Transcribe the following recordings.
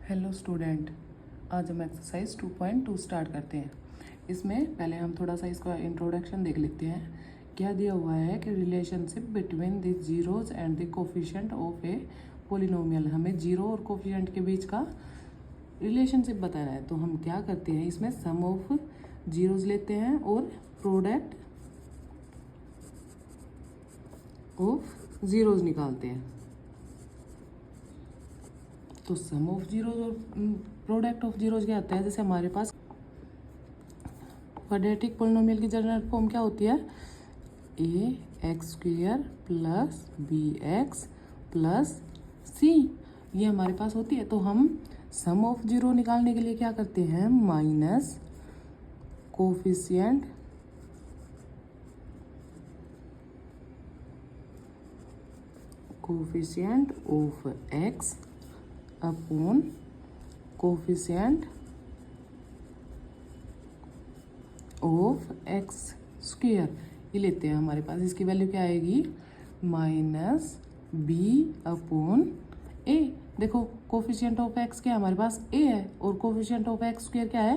Hello student, आज हम exercise 2.2 start करते हैं। इसमें पहले हम थोड़ा सा इसका इंट्रोडक्शन देख लेते हैं। क्या दिया हुआ है कि relationship between the zeros and the coefficient of A polynomial. हमें जीरो और कोफिशिएंट के बीच का रिलेशनशिप बताना है। तो हम क्या करते हैं, इसमें सम ऑफ जीरोज लेते हैं और प्रोडक्ट ऑफ जीरोज निकालते हैं। तो सम ऑफ जीरोज और प्रोडक्ट ऑफ जीरोज क्या होता है, जैसे हमारे पास क्वाड्रेटिक पोलिनोमियल की जनरल फॉर्म क्या होती है, a x square plus b x plus c, ये हमारे पास होती है। तो हम सम ऑफ जीरो निकालने के लिए क्या करते हैं, minus coefficient of x upon coefficient of x square, ये लेते हैं। हमारे पास इसकी वैल्यू क्या आएगी, माइनस बी अपॉन ए। देखो कोफिशिएंट ऑफ एक्स क्या है, हमारे पास ए है, और कोफिशिएंट ऑफ एक्स स्क्वेयर क्या है,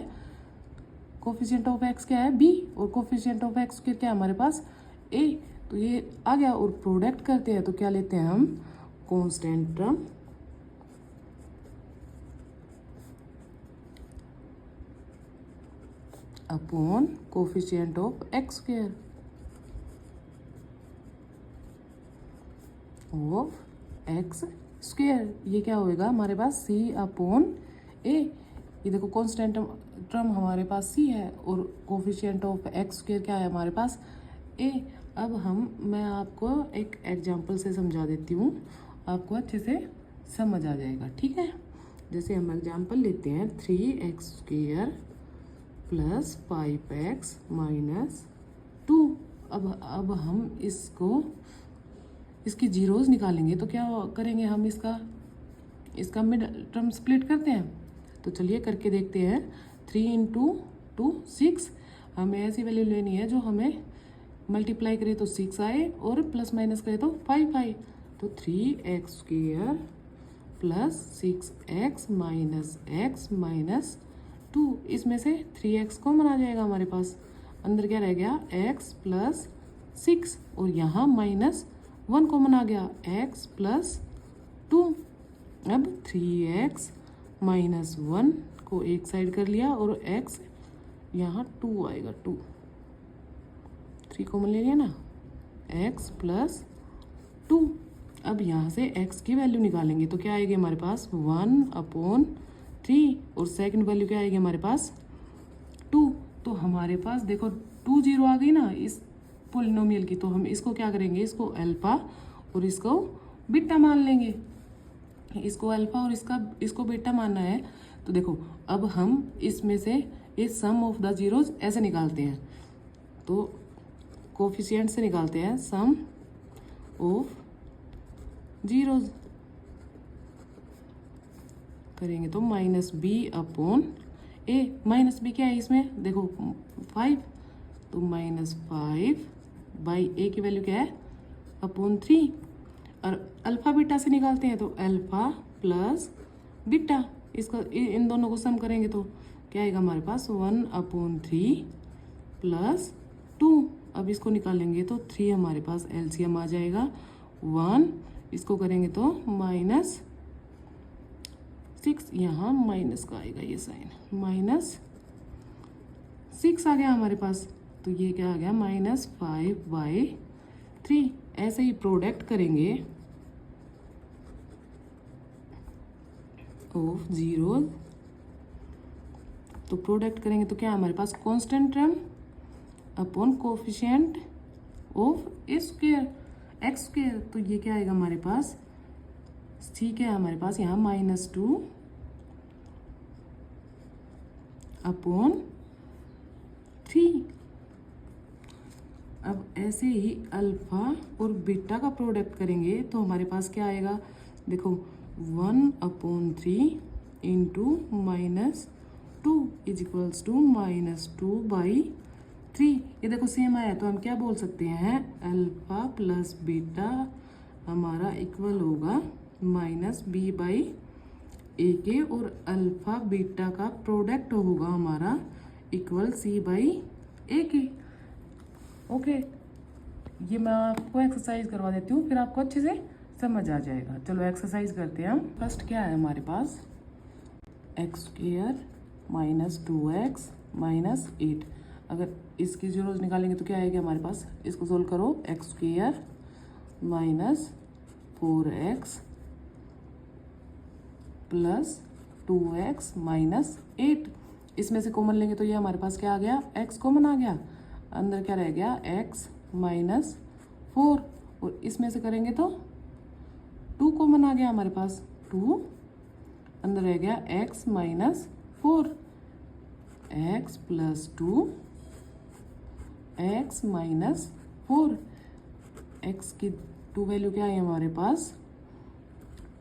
कोफिशिएंट ऑफ एक्स क्या है बी, और कोफिशिएंट ऑफ एक्स स्क्वेयर क्या है हमारे पास ए। तो ये आ गया, और प्रोडक्ट करते हैं तो क्या लेते हैं हम, constant term upon coefficient of x square of x square. ये क्या होएगा हमारे पास, सी अपॉन ए। ये देखो कांस्टेंट टर्म हमारे पास सी है और कोफिशिएंट ऑफ एक्स स्क्वेयर क्या है हमारे पास ए। अब मैं आपको एक एग्जांपल से समझा देती हूँ, आपको अच्छे से समझ आ जाएगा, ठीक है। जैसे हम एग्जांपल लेते हैं 3x square plus 5x minus 2। अब हम इसकी जीरोज निकालेंगे तो क्या करेंगे हम, इसका मिड टर्म स्प्लिट करते हैं। तो चलिए करके देखते हैं। 3 इंटू 2 6, हमें ऐसी वैल्यू लेनी है जो हमें मल्टीप्लाई करे तो 6 आए और प्लस माइनस करे तो 5 आए। तो 3x square plus 6x minus x minus 2, इसमें से 3x कॉमन आ जाएगा हमारे पास, अंदर क्या रह गया x प्लस 6, और यहाँ माइनस 1 कॉमन आ गया, x प्लस 2। अब 3x माइनस 1 को एक साइड कर लिया और x यहाँ 2 आएगा, 3 कॉमन ले लिया ना, x प्लस 2। अब यहाँ से x की वैल्यू निकालेंगे तो क्या आएगी हमारे पास, 1/3, और सेकंड वैल्यू क्या आएगी हमारे पास 2। तो हमारे पास देखो 2 0 आ गई ना इस पोलिनोमियल की, तो हम इसको क्या करेंगे, इसको अल्फा और इसको बीटा मान लेंगे। इसको अल्फा और इसको बीटा मानना है। तो देखो अब हम इसमें से ये सम ऑफ द जीरोज ऐसे निकालते हैं, तो कोफिशिएंट से निकालते हैं सम ऑफ जीरोज, करेंगे तो माइनस बी अपॉन ए। माइनस बी क्या है इसमें, देखो 5, तो -5 ए की वैल्यू क्या है, अपॉन 3। और अल्फा बीटा से निकालते हैं तो अल्फा प्लस बीटा, इसका इन दोनों को सम करेंगे तो क्या आएगा हमारे पास, 1/3 प्लस 2। अब इसको निकालेंगे तो 3 हमारे पास एलसीएम आ जाएगा 1, इसको करेंगे तो -6, यहाँ माइनस का आएगा ये साइन, -6 आ गया हमारे पास। तो ये क्या आ गया, -5/3। ऐसे ही प्रोडक्ट करेंगे ऑफ जीरो, तो प्रोडक्ट करेंगे तो क्या हमारे पास, constant term upon coefficient of square x square. तो ये क्या आएगा हमारे पास, ठीक है हमारे पास यहाँ -2 अपॉन 3। अब ऐसे ही अल्फा और बीटा का प्रोडक्ट करेंगे तो हमारे पास क्या आएगा, देखो 1/3 इंटू -2 इज इक्वल्स टू -2/3। ये देखो सेम आया, तो हम क्या बोल सकते हैं, अल्फा प्लस बीटा हमारा इक्वल होगा -b/3। ए के और अल्फा बीटा का प्रोडक्ट होगा हमारा इक्वल सी बाई ए के। ओके, ये मैं आपको एक्सरसाइज करवा देती हूँ, फिर आपको अच्छे से समझ आ जाएगा। चलो एक्सरसाइज करते हैं हम। फर्स्ट क्या है हमारे पास, x square minus 2x minus 8। अगर इसकी जीरोज निकालेंगे तो क्या आएगा हमारे पास, इसको सोल्व करो, x square minus 4x plus 2x minus 8। इसमें से कॉमन लेंगे तो ये हमारे पास क्या आ गया, x कॉमन आ गया, अंदर क्या रह गया, x माइनस 4। और इसमें से करेंगे तो 2 कॉमन आ गया हमारे पास, 2 अंदर रह गया x minus 4, x plus 2 x minus 4। x की 2 वैल्यू क्या है हमारे पास,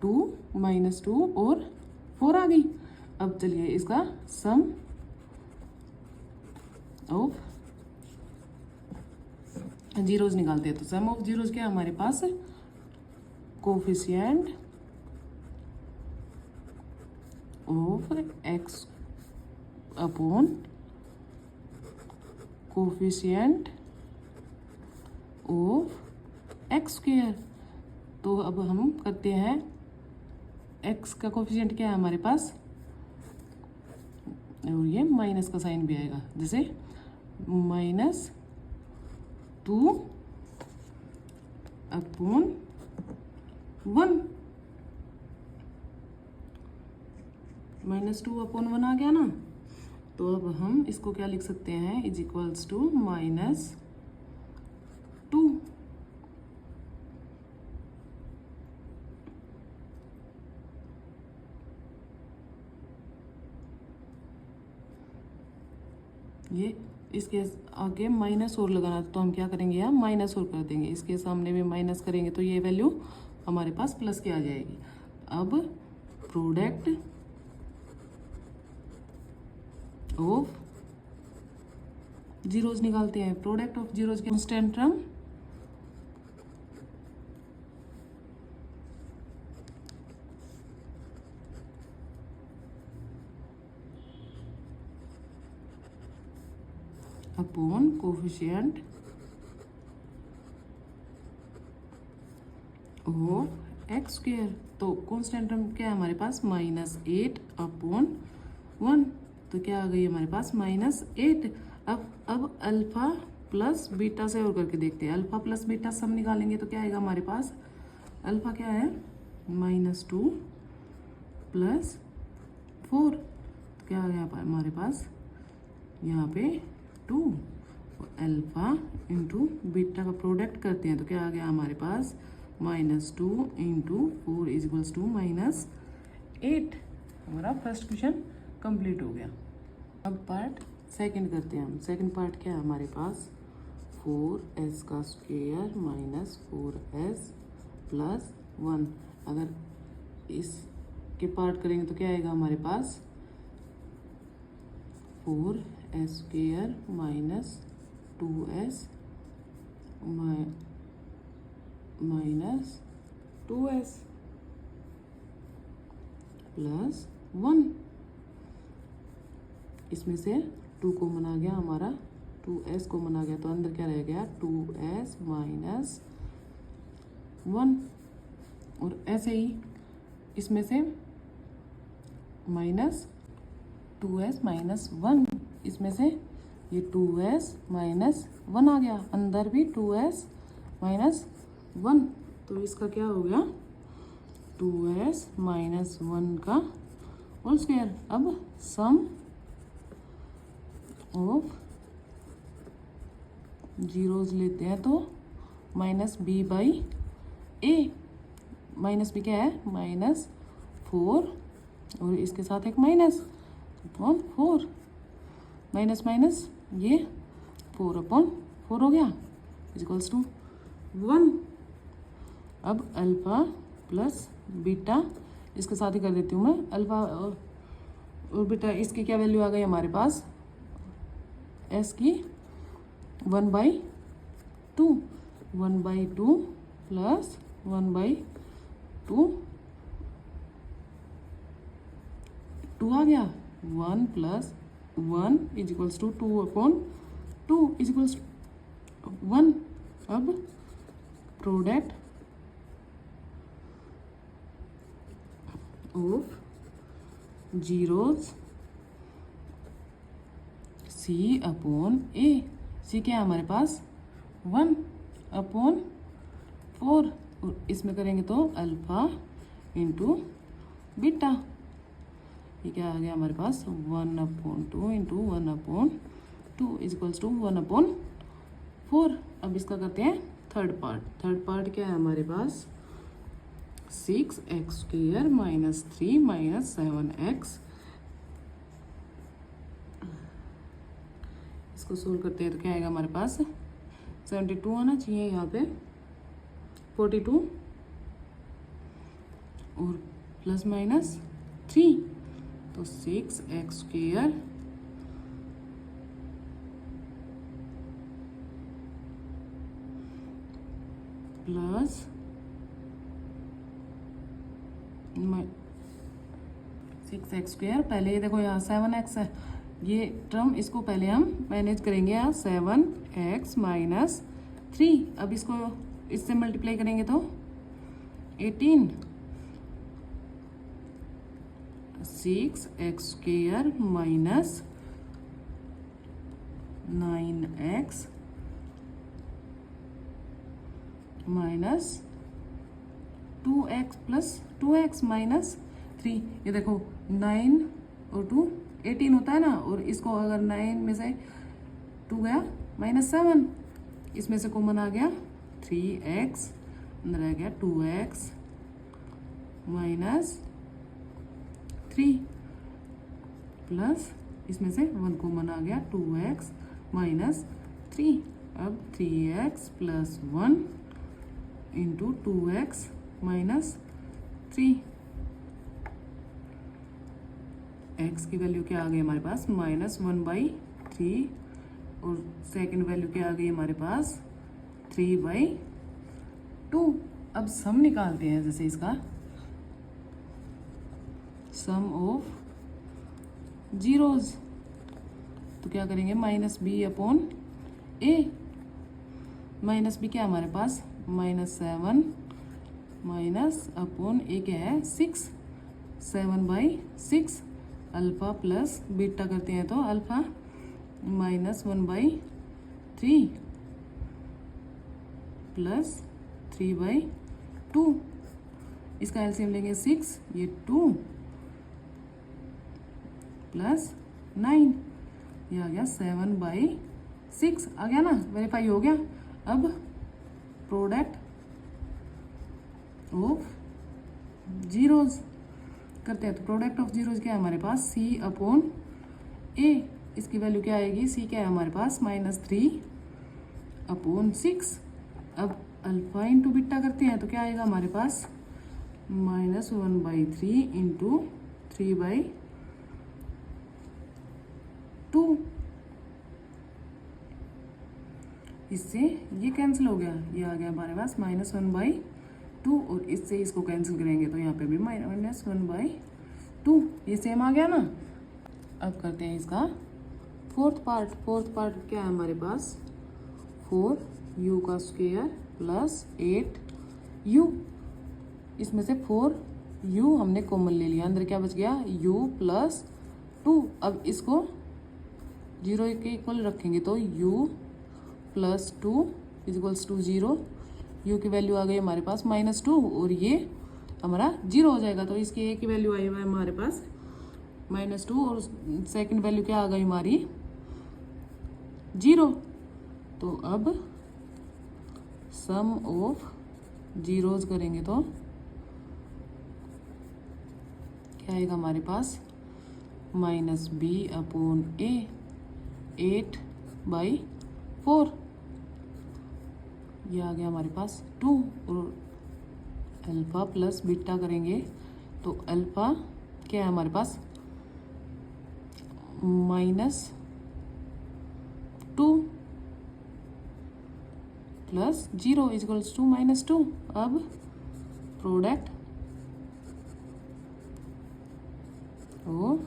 2 माइनस 2 और 4 आ गई। अब चलिए इसका सम ऑफ जीरोज निकालते हैं। तो सम ऑफ जीरोज क्या है हमारे पास, coefficient of x upon coefficient of x square. तो अब हम करते हैं, x का कोफिशिएंट क्या है हमारे पास, और ये माइनस का साइन भी आएगा, जैसे -2 अपॉन 1, -2 अपॉन 1 आ गया ना। तो अब हम इसको क्या लिख सकते हैं, इज इक्वल्स टू -2। ये इसके आगे माइनस और लगाना, तो हम क्या करेंगे, यहाँ माइनस और कर देंगे, इसके सामने भी माइनस करेंगे तो ये वैल्यू हमारे पास प्लस की आ जाएगी। अब प्रोडक्ट ऑफ जीरोज निकालते हैं। प्रोडक्ट ऑफ जीरोज के constant term upon coefficient of x square. तो कांस्टेंट टर्म क्या है हमारे पास, -8 अपॉन 1। तो क्या आ गई हमारे पास, -8। अब अल्फा प्लस बीटा से और करके देखते हैं। अल्फा प्लस बीटा सम निकालेंगे तो क्या आएगा हमारे पास, अल्फा क्या है, -2 प्लस 4। तो क्या आ गया हमारे पास, यहाँ पे 2, और अल्फा इंटू बीटा का प्रोडक्ट करते हैं तो क्या आ गया हमारे पास, -2 इंटू 4 इज इक्वल्स टू -8। हमारा फर्स्ट क्वेश्चन कंप्लीट हो गया। अब पार्ट सेकंड करते हैं हम। सेकंड पार्ट क्या है हमारे पास, 4s का स्क्वायर माइनस 4s प्लस 1। अगर इसके पार्ट करेंगे तो क्या आएगा हमारे पास, 4s square minus 2s minus 2s plus 1। इसमें से 2 कॉमन आ गया हमारा, 2s कॉमन आ गया, तो अंदर क्या रह गया, 2s माइनस 1। और ऐसे ही इसमें से -2s माइनस 1, इसमें से ये 2s माइनस 1 आ गया, अंदर भी 2s माइनस 1। तो इसका क्या हो गया, 2s माइनस 1 का होल स्क्वायर। अब सम ऑफ जीरोज लेते हैं तो -b/a, -b क्या है, -4 और इसके साथ एक -4, माइनस माइनस ये 4/4 हो गया इक्वल्स टू 1। अब अल्फा प्लस बीटा इसके साथ ही कर देती हूँ मैं, अल्फा और बीटा, इसकी क्या वैल्यू आ गई हमारे पास, एस की 1/2 प्लस 1/2 टू आ गया, 1 + 1 = 2/2 = 1। अब product of zeros C/A। C क्या है हमारे पास 1/4, और इसमें करेंगे तो अल्फा इंटू बीटा। ये क्या आ गया हमारे पास 1/2 इंटू 1/2 = 1/4। अब इसका करते हैं थर्ड पार्ट क्या है हमारे पास 6x² - 3 - 7x। इसको सोल्व करते हैं तो क्या आएगा हमारे पास 72 आना चाहिए यहाँ पे, 42 और ±3, तो 6x² प्लस 6x²। पहले ये देखो यहाँ 7x है, ये टर्म इसको पहले हम मैनेज करेंगे यहाँ 7x - 3। अब इसको इससे मल्टीप्लाई करेंगे तो 18, 6x² - 9x - 2x + 2x - 3। ये देखो 9 और 2 18 होता है ना, और इसको अगर 9 में से 2 गया -7, इसमें से कॉमन आ गया 3x, अंदर आ गया 2x - 3 प्लस इसमें से 1 कॉमन आ गया 2x - 3। अब 3x + 1 इंटू 2x - 3। x की वैल्यू क्या आ गई हमारे पास -1/3, और सेकंड वैल्यू क्या आ गई हमारे पास 3/2। अब सम निकालते हैं, जैसे इसका सम ऑफ जीरोज, तो क्या करेंगे -b/a। -b क्या है हमारे पास -7 -a क्या है 6, 7/6। अल्फ़ा प्लस बीटा करते हैं तो अल्फ़ा -1/3 प्लस 3/2। इसका एलसीएम लेंगे 6, ये 2 प्लस 9, ये आ गया 7/6 आ गया ना, वेरीफाई हो गया। अब प्रोडक्ट ऑफ जीरोज करते हैं, तो प्रोडक्ट ऑफ जीरोज क्या है हमारे पास C/A। इसकी वैल्यू क्या आएगी, C क्या है हमारे पास -3/6। अब अल्फा इंटू बीटा करते हैं तो क्या आएगा हमारे पास -1/3 इंटू 3/2। इससे ये कैंसिल हो गया, ये आ गया हमारे पास -1/2, और इससे इसको कैंसिल करेंगे तो यहाँ पे भी -1/2, ये सेम आ गया ना। अब करते हैं इसका फोर्थ पार्ट क्या है हमारे पास 4u² प्लस 8u। इसमें से 4u हमने कॉमन ले लिया, अंदर क्या बच गया u + 2। अब इसको 0 के इक्वल रखेंगे तो u + 2 = 0। u की वैल्यू आ गई हमारे पास -2, और ये हमारा 0 हो जाएगा, तो इसकी a की वैल्यू आई हुआ है हमारे पास -2, और सेकंड वैल्यू क्या आ गई हमारी 0। तो अब सम ऑफ जीरोज करेंगे तो क्या आएगा हमारे पास -b/a 8/4। ये आ गया हमारे पास 2, और अल्फ़ा प्लस बीटा करेंगे तो अल्फ़ा क्या है हमारे पास -2 प्लस 0 = -2। अब प्रोडक्ट ऑफ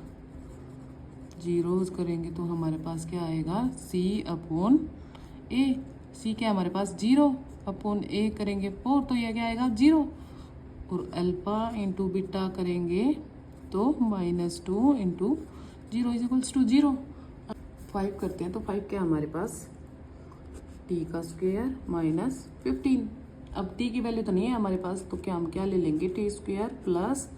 जीरोज करेंगे तो हमारे पास क्या आएगा, सी अपॉन ए। सी क्या है हमारे पास, 0 अपॉन ए करेंगे 4, तो यह क्या आएगा 0। और अल्फा इंटू बीटा करेंगे तो -2 इंटू 0 इज इक्वल्स टू 0। 5 करते हैं तो 5 क्या है हमारे पास, टी का स्क्वायर माइनस 15। अब टी की वैल्यू तो नहीं है हमारे पास, तो क्या हम क्या ले लेंगे, T square plus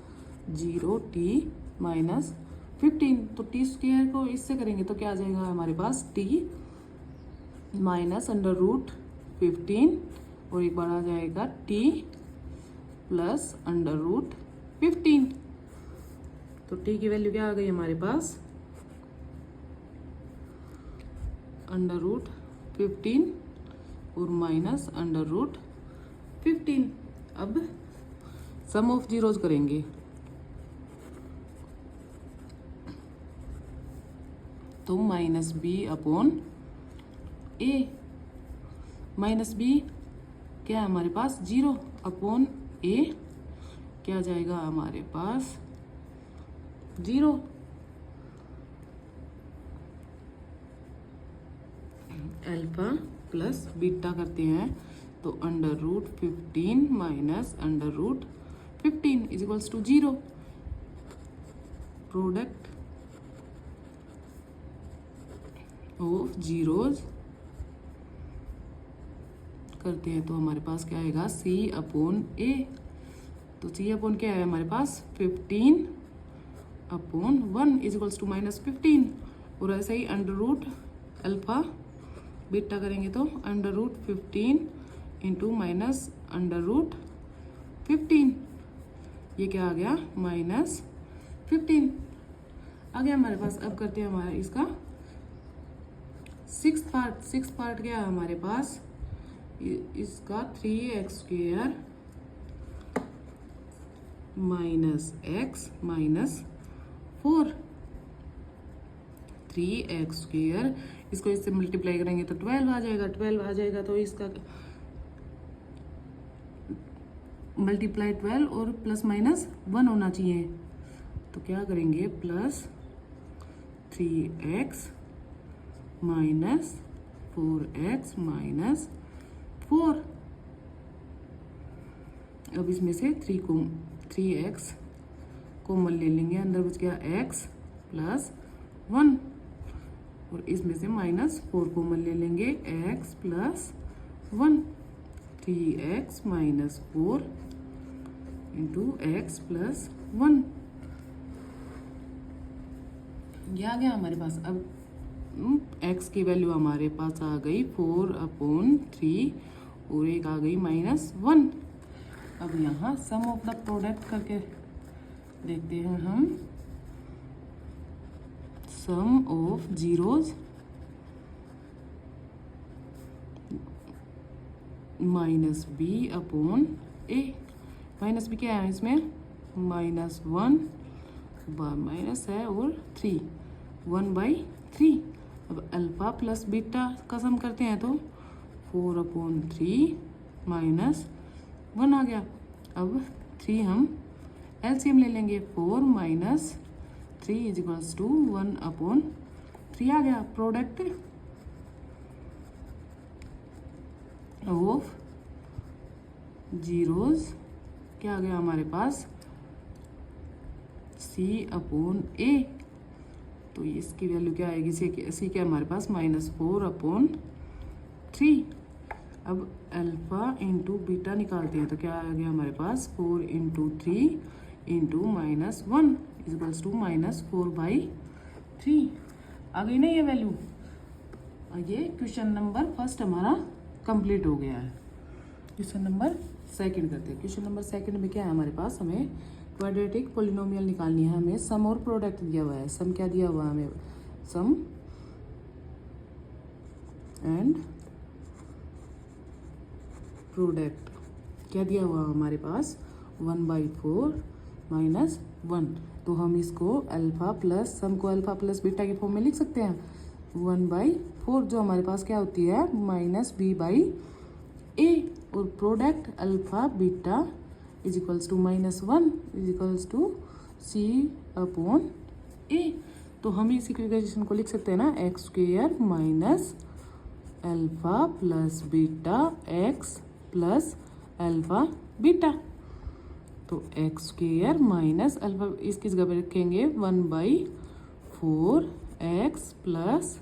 0t minus 15। तो टी स्क्वायर को इससे करेंगे तो क्या आ जाएगा हमारे पास, टी माइनस √15 और एक बार आ जाएगा टी प्लस √15। तो टी की वैल्यू क्या आ गई हमारे पास, √15 और माइनस √15। अब सम ऑफ जीरोज करेंगे तो -b अपॉन ए। -b क्या है हमारे पास, 0 अपॉन ए क्या आ जाएगा हमारे पास 0। अल्फा प्लस बीटा करते हैं तो √15 minus √15 is equals to 0। Product of zeros करते हैं तो हमारे पास क्या आएगा, सी अपॉन ए। तो सी अपॉन क्या है हमारे पास, 15 अपॉन 1 इज इक्वल्स टू -15। और ऐसे ही √ अल्फा बीटा करेंगे तो √15 इंटू माइनस √15, ये क्या आ गया, -15 आ गया हमारे पास। अब करते हैं हमारा इसका 6th पार्ट। 6th पार्ट क्या है हमारे पास, इसका 3x² minus x minus 4। 3x², इसको इससे मल्टीप्लाई करेंगे तो 12 आ जाएगा। 12 आ जाएगा तो इसका मल्टीप्लाई 12 और +-1 होना चाहिए। तो क्या करेंगे, plus 3x minus 4x minus 4। अब इसमें से 3x कॉमन ले लेंगे, अंदर बच गया x प्लस 1 और इसमें से -4 कॉमन ले लेंगे, x plus 1। 3x minus 4 into x plus 1, ये आ गया हमारे पास। अब x की वैल्यू हमारे पास आ गई 4/3 और एक आ गई -1। अब यहाँ सम ऑफ द प्रोडक्ट करके देखते हैं हम। Sum of zeros -b upon a। -b क्या है इसमें, -1 माइनस है और 3, 1/3। अब अल्फा प्लस बीटा का सम करते हैं तो 4/3 माइनस 1 आ गया। अब 3 हम एलसीएम ले लेंगे, 4 माइनस 3 इज इक्वल्स टू 1/3 आ गया। प्रोडक्ट ऑफ जीरोज क्या आ गया हमारे पास, C/A। तो इसकी वैल्यू क्या आएगी, सी क्या हमारे पास -4/3। अब अल्फा इंटू बीटा निकालते हैं तो क्या आ गया हमारे पास, 4 × 3 इंटू -1 इज इक्वल्स टू -4/3 आ गई ना ये वैल्यू। ये क्वेश्चन नंबर फर्स्ट हमारा कंप्लीट हो गया है। क्वेश्चन नंबर सेकंड करते हैं। क्वेश्चन नंबर सेकंड में क्या है हमारे पास, हमें क्वाड्रेटिक पोलिनोमियल निकालनी है। हमें सम और प्रोडक्ट दिया हुआ है। सम क्या दिया हुआ है हमें, सम एंड प्रोडक्ट क्या दिया हुआ हमारे पास, 1/4 माइनस 1। तो हम इसको अल्फा प्लस, सम को अल्फा प्लस बीटा के फॉर्म में लिख सकते हैं। 1/4 जो हमारे पास क्या होती है, -b/a। और product alpha beta is equals to -1 is equals to C/A। तो हम इस इक्वेशन को लिख सकते हैं ना, x square minus alpha plus beta x plus alpha beta. तो एक्स स्क्वेयर माइनस अल्फा इसकी जगह पर रखेंगे 1/4 एक्स प्लस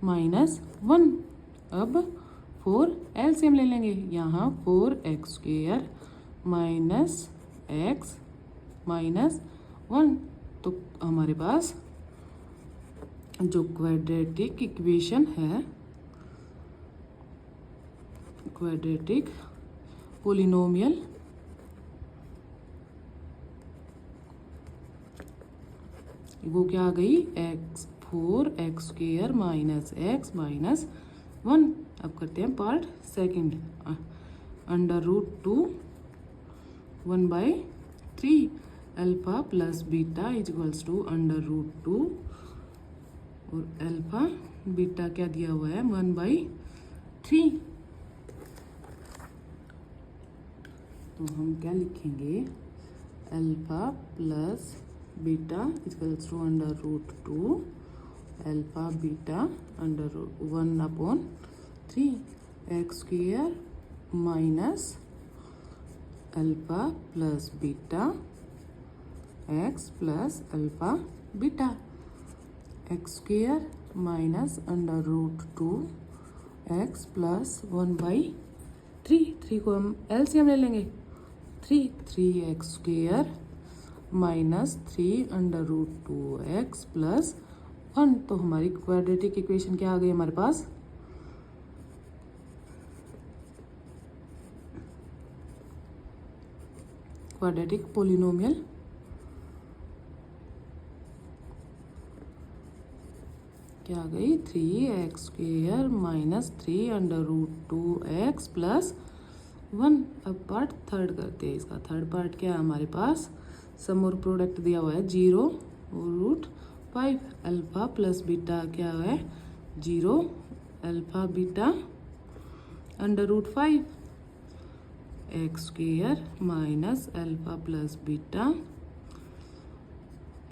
माइनस 1। अब 4 एलसीएम ले लेंगे, यहाँ 4x square minus x minus 1। तो हमारे पास जो क्वाड्रेटिक इक्वेशन है, क्वाड्रेटिक पोलिनोमियल, वो क्या आ गई, 4x square minus x minus 1। अब करते हैं part second. √2 1/3 alpha plus beta is equals to √2 और अल्फा बीटा क्या दिया हुआ है 1/3। तो हम क्या लिखेंगे, alpha plus beta equals to √2 alpha beta √1/3 x square minus alpha plus beta x plus alpha beta. X square minus √2 x plus 1/3। 3 को हम एलसीएम ले लेंगे, 3x square minus 3 √2x plus 1। तो हमारी क्वाड्रेटिक इक्वेशन क्या आ गई हमारे पास, क्वाड्रेटिक पोलिनोमियल क्या आ गई, 3x square minus 3 √2x plus 1। अब पार्ट थर्ड करते हैं। इसका थर्ड पार्ट क्या है हमारे पास, सम और प्रोडक्ट दिया हुआ है 0 √5 अल्फा प्लस बीटा क्या है 0 alpha beta √5 x square minus alpha plus beta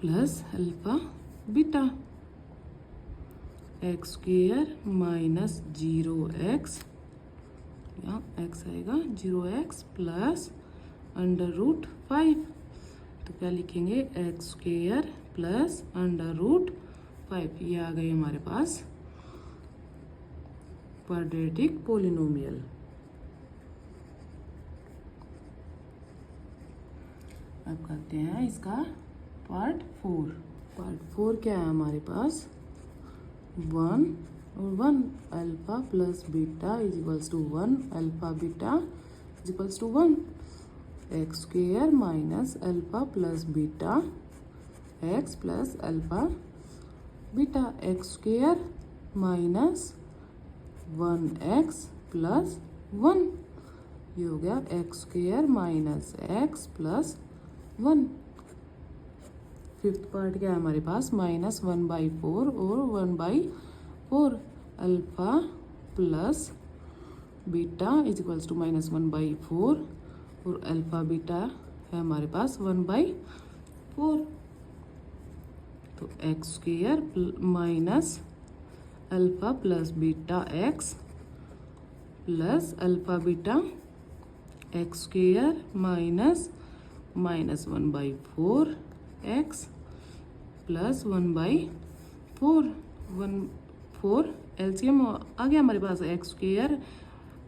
plus alpha beta. X square minus 0x, यहाँ x आएगा 0x प्लस √5। तो क्या लिखेंगे, एक्स स्क्वेयर प्लस √5। ये आ गई हमारे पास क्वाड्रेटिक पोलिनोमियल। अब करते हैं इसका पार्ट 4। पार्ट 4 क्या है हमारे पास, 1 और 1 alpha plus beta is equals to 1 alpha beta is equals to 1 x square minus alpha plus beta x plus alpha beta. X square minus 1x plus 1, ये हो गया x square minus x plus 1। Fifth part क्या है हमारे पास, -1/4 और 1/4 alpha plus beta is equals to -1/4 और alpha beta है हमारे पास 1/4। तो x square minus alpha plus beta x plus alpha beta x square minus -1/4 x plus 1/4 4 LCM आ गया हमारे पास, x square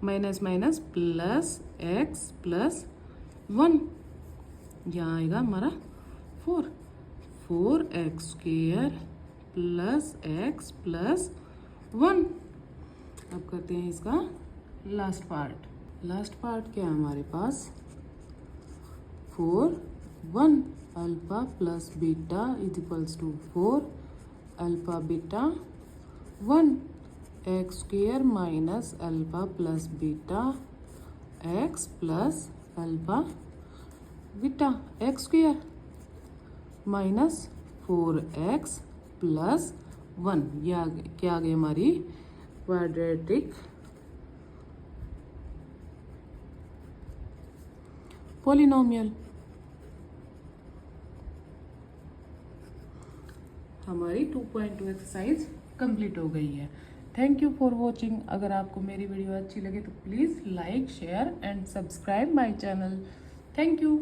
minus minus plus x plus 1, यहाँ आएगा हमारा 4 x square plus x plus 1। अब करते हैं इसका लास्ट पार्ट। लास्ट पार्ट क्या है हमारे पास, 1 alpha plus beta is equals to 4 alpha beta 1 x square minus alpha plus beta x plus alpha beta. X square minus 4x plus 1, यह क्या आ गई हमारी क्वाड्रेटिक पोलिनोमियल। हमारी 2.2 एक्सरसाइज कंप्लीट हो गई है। Thank you for watching. अगर आपको मेरी वीडियो अच्छी लगे तो please like share and subscribe my channel. Thank you.